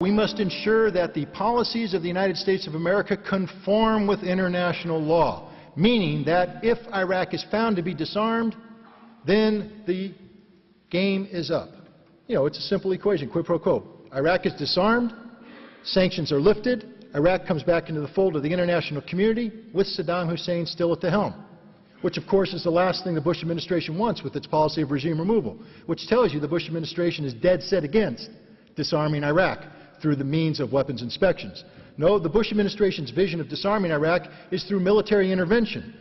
We must ensure that the policies of the United States of America conform with international law, meaning that if Iraq is found to be disarmed, then the game is up. You know, it's a simple equation, quid pro quo. Iraq is disarmed, sanctions are lifted, Iraq comes back into the fold of the international community with Saddam Hussein still at the helm, which of course is the last thing the Bush administration wants with its policy of regime removal, which tells you the Bush administration is dead set against disarming Iraq through the means of weapons inspections. No, the Bush administration's vision of disarming Iraq is through military intervention,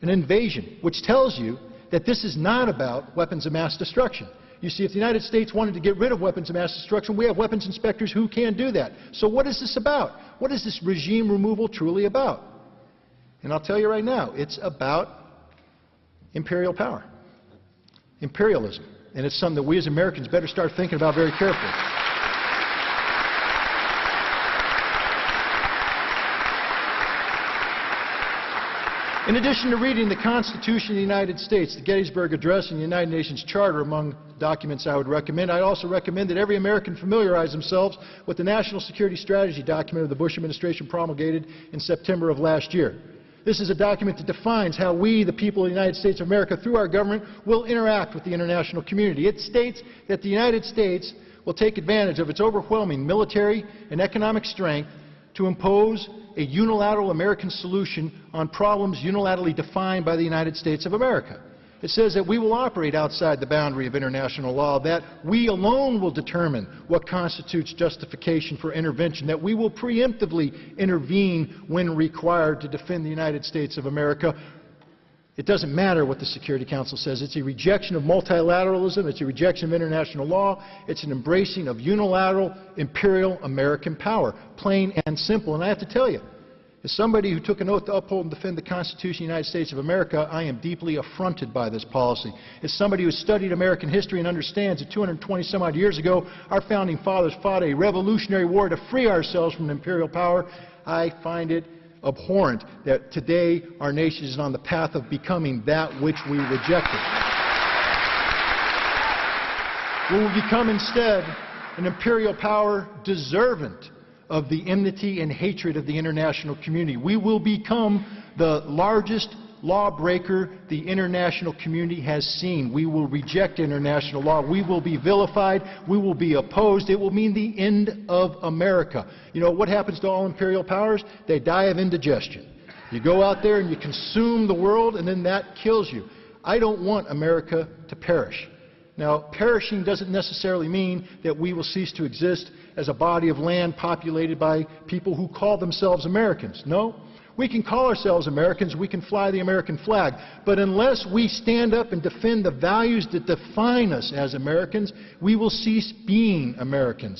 an invasion, which tells you that this is not about weapons of mass destruction. You see, if the United States wanted to get rid of weapons of mass destruction, we have weapons inspectors who can do that. So what is this about? What is this regime removal truly about? And I'll tell you right now, it's about imperial power, imperialism. And it's something that we as Americans better start thinking about very carefully. In addition to reading the Constitution of the United States, the Gettysburg Address, and the United Nations Charter among documents I would recommend, I'd also recommend that every American familiarize themselves with the National Security Strategy document of the Bush administration promulgated in September of last year. This is a document that defines how we, the people of the United States of America, through our government, will interact with the international community. It states that the United States will take advantage of its overwhelming military and economic strength to impose a unilateral American solution on problems unilaterally defined by the United States of America. It says that we will operate outside the boundary of international law, that we alone will determine what constitutes justification for intervention, that we will preemptively intervene when required to defend the United States of America. It doesn't matter what the Security Council says. It's a rejection of multilateralism. It's a rejection of international law. It's an embracing of unilateral imperial American power, plain and simple. And I have to tell you, as somebody who took an oath to uphold and defend the Constitution of the United States of America, I am deeply affronted by this policy. As somebody who has studied American history and understands that 220 some odd years ago, our founding fathers fought a revolutionary war to free ourselves from imperial power, I find it abhorrent that today our nation is on the path of becoming that which we rejected. We will become instead an imperial power deserving of the enmity and hatred of the international community. We will become the largest lawbreaker the international community has seen. We will reject international law. We will be vilified. We will be opposed. It will mean the end of America. You know, what happens to all imperial powers? They die of indigestion. You go out there and you consume the world, and then that kills you. I don't want America to perish. Now, perishing doesn't necessarily mean that we will cease to exist as a body of land populated by people who call themselves Americans. No. We can call ourselves Americans, we can fly the American flag, but unless we stand up and defend the values that define us as Americans, we will cease being Americans.